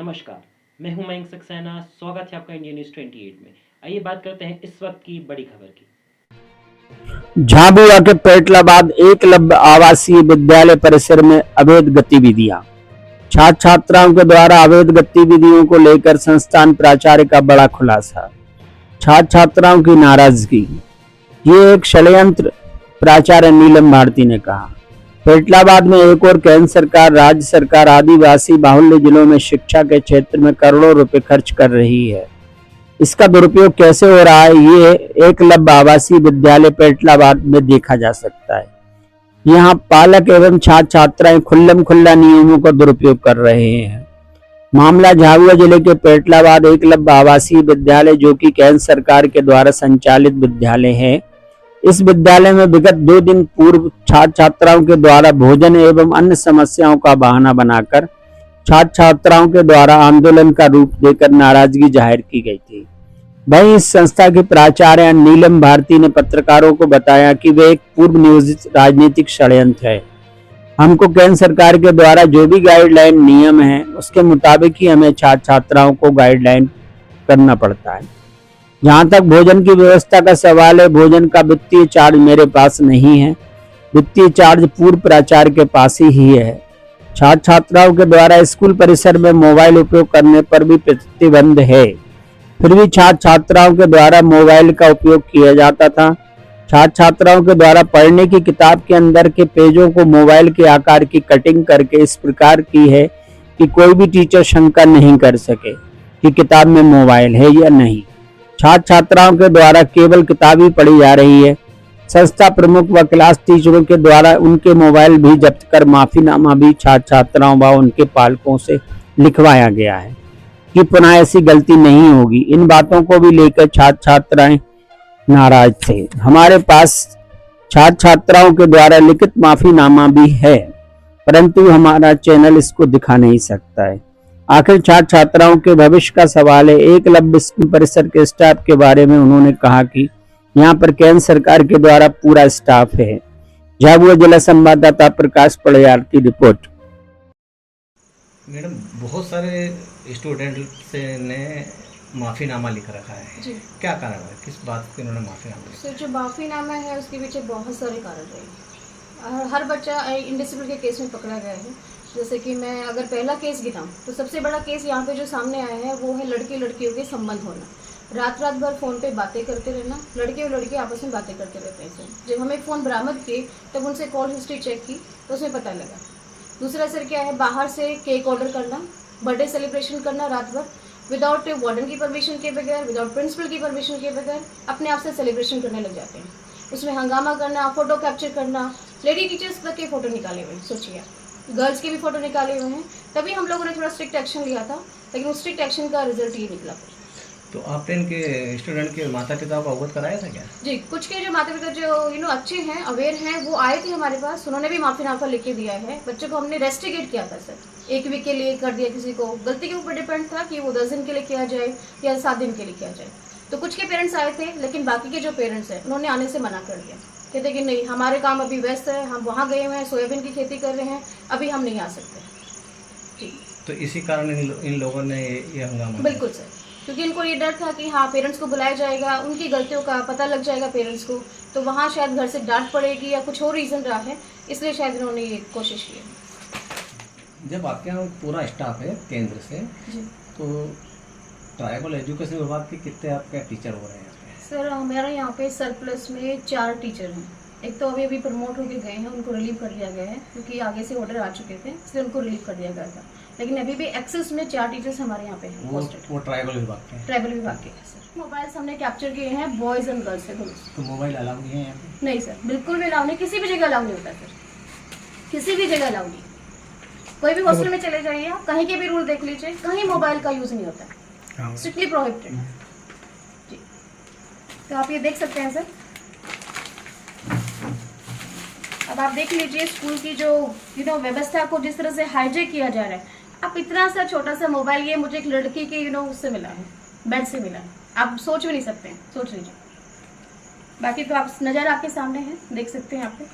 नमस्कार, मैं हूं मयंक सक्सेना। स्वागत है आपका इंडिया न्यूज़ 28 में। आइए बात करते हैं इस वक्त की बड़ी खबर की। झाबुआ के पेटलाबाद एकलव्य आवासीय विद्यालय परिसर में अवैध गतिविधियां। छात्र छात्राओं के द्वारा अवैध गतिविधियों को लेकर संस्थान प्राचार्य का बड़ा खुलासा। छात्र छात्राओं की नाराजगी, ये एक षड्यंत्र, प्राचार्य नीलम भारती ने कहा। पेटलाबाद में एक और केंद्र सरकार, राज्य सरकार आदिवासी बाहुल्य जिलों में शिक्षा के क्षेत्र में करोड़ों रुपए खर्च कर रही है। इसका दुरुपयोग कैसे हो रहा है, ये एकलव्य आवासीय विद्यालय पेटलाबाद में देखा जा सकता है। यहाँ पालक एवं छात्र छात्राएं खुल्लम खुल्ला नियमों का दुरुपयोग कर रहे हैं। मामला झाबुआ जिले के पेटलाबाद एकलव्य आवासीय विद्यालय, जो कि केंद्र सरकार के द्वारा संचालित विद्यालय है। इस विद्यालय में विगत 2 दिन पूर्व छात्र छात्राओं के द्वारा भोजन एवं अन्य समस्याओं का बहाना बनाकर छात्र छात्राओं के द्वारा आंदोलन का रूप देकर नाराजगी जाहिर की गई थी। वहीं इस संस्था के प्राचार्य नीलम भारती ने पत्रकारों को बताया कि वे एक पूर्व नियोजित राजनीतिक षड्यंत्र है। हमको केंद्र सरकार के द्वारा जो भी गाइडलाइन नियम है उसके मुताबिक ही हमें छात्र छात्राओं को गाइडलाइन करना पड़ता है। जहां तक भोजन की व्यवस्था का सवाल है, भोजन का वित्तीय चार्ज मेरे पास नहीं है। वित्तीय चार्ज पूर्व प्राचार्य के पास ही है। छात्र छात्राओं के द्वारा स्कूल परिसर में मोबाइल उपयोग करने पर भी प्रतिबंध है, फिर भी छात्र छात्राओं के द्वारा मोबाइल का उपयोग किया जाता था। छात्र छात्राओं के द्वारा पढ़ने की किताब के अंदर के पेजों को मोबाइल के आकार की कटिंग करके इस प्रकार की है कि कोई भी टीचर शंका नहीं कर सके कि किताब में मोबाइल है या नहीं। छात्र छात्राओं के द्वारा केवल किताब ही पढ़ी जा रही है। संस्था प्रमुख व क्लास टीचरों के द्वारा उनके मोबाइल भी जब्त कर माफीनामा भी छात्र छात्राओं व उनके पालकों से लिखवाया गया है कि पुनः ऐसी गलती नहीं होगी। इन बातों को भी लेकर छात्र छात्राएं नाराज थे। हमारे पास छात्र छात्राओं के द्वारा लिखित माफीनामा भी है, परंतु हमारा चैनल इसको दिखा नहीं सकता है। आखिर छात्र छात्राओं के भविष्य का सवाल है। एकलव्य स्कूल परिसर के स्टाफ के बारे में उन्होंने कहा कि यहाँ पर केंद्र सरकार के द्वारा पूरा स्टाफ है। झाबुआ जिला संवाददाता प्रकाश पड़याल की रिपोर्ट। मैडम, बहुत सारे स्टूडेंट ने माफ़ीनामा लिख रखा है जी। क्या कारण है, किस बात के उन्होंने माफ़ीनामा लिखा? सर, जो माफ़ीनामा है उसके पीछे बहुत सारे कारण रहे। हर बच्चा इंडिसिप्लिन के केस में पकड़ा गया है। जैसे कि मैं अगर पहला केस गिनाऊँ तो सबसे बड़ा केस यहाँ पे जो सामने आया है वो है लड़के लड़कियों के संबंध होना। रात रात भर फ़ोन पे बातें करते रहना, लड़के और लड़के आपस में बातें करते रहते हैं। जब हमें फ़ोन बरामद किए तब उनसे कॉल हिस्ट्री चेक की तो उसमें पता लगा। दूसरा सर क्या है, बाहर से केक ऑर्डर करना, बर्थडे सेलिब्रेशन करना रात भर विदाउट वार्डन की परमिशन के बगैर, विदाउट प्रिंसिपल की परमिशन के बगैर अपने आप से सेलिब्रेशन करने लग जाते हैं। उसमें हंगामा करना, फ़ोटो कैप्चर करना, लेडी टीचर्स तक के फ़ोटो निकाले हुए हैं, सोचिए, गर्ल्स के भी फ़ोटो निकाले हुए हैं। तभी हम लोगों ने थोड़ा स्ट्रिक्ट एक्शन लिया था, लेकिन उस स्ट्रिक्ट एक्शन का रिजल्ट ये निकला। तो आपने इनके स्टूडेंट के माता पिता को अवगत कराया था क्या? जी, कुछ के जो माता पिता जो अच्छे हैं, अवेयर हैं, वो आए थे हमारे पास, उन्होंने भी माफ़ीनामा लिख के दिया है। बच्चों को हमने रेस्टिकेट किया था सर, 1 वीक के लिए कर दिया। किसी को गलती के ऊपर डिपेंड था कि वो 10 दिन के लिए किया जाए या 7 दिन के लिए किया जाए। तो कुछ के पेरेंट्स आए थे, लेकिन बाकी के जो पेरेंट्स हैं उन्होंने आने से मना कर दिया। कहते कि नहीं, हमारे काम अभी व्यस्त है, हम वहाँ गए हुए हैं, सोयाबीन की खेती कर रहे हैं, अभी हम नहीं आ सकते जी। तो इसी कारण इन लोगों ने ये हंगामा? बिल्कुल सर, क्योंकि इनको ये डर था कि हाँ पेरेंट्स को बुलाया जाएगा, उनकी गलतियों का पता लग जाएगा पेरेंट्स को, तो वहाँ शायद घर से डांट पड़ेगी या कुछ और रीज़न रहा है, इसलिए शायद इन्होंने ये कोशिश की। जब आपके यहाँ पूरा स्टाफ है केंद्र से जी, तो ट्राइबल एजुकेशन विभाग के कितने आपके टीचर हो रहे हैं? सर, हमारे यहाँ पे सरप्लस में 4 टीचर हैं। एक तो अभी प्रमोट होकर गए हैं, उनको रिलीव कर दिया गया है क्योंकि आगे से ऑर्डर आ चुके थे, इसलिए उनको रिलीव कर दिया गया था। लेकिन अभी भी एक्सेस में 4 टीचर्स हमारे यहाँ पे हैं। वो ट्राइबल विभाग के? ट्राइबल विभाग के सर। मोबाइल्स हमने कैप्चर किए हैं, बॉयज़ एंड गर्ल्स है दोनों। तो मोबाइल अलाउ नहीं है यहाँ पे? नहीं सर, बिल्कुल भी अलाउ नहीं, किसी भी जगह अलाउ नहीं होता सर, किसी भी जगह अलाउ नहीं। कोई भी हॉस्टल में चले जाइए आप, कहीं के भी रूल देख लीजिए, कहीं मोबाइल का यूज़ नहीं होता है, स्ट्रिक्टली प्रोहिबिटेड जी। तो आप ये देख सकते हैं सर। अब आप देख लीजिए स्कूल की जो व्यवस्था को जिस तरह से हाईजेक किया जा रहा है। आप इतना सा छोटा सा मोबाइल, ये मुझे एक लड़की के उससे मिला है, बेड से मिला है, आप सोच भी नहीं सकते हैं, सोच लीजिए। बाकी तो आप नज़र आपके सामने है, देख सकते हैं आप पे।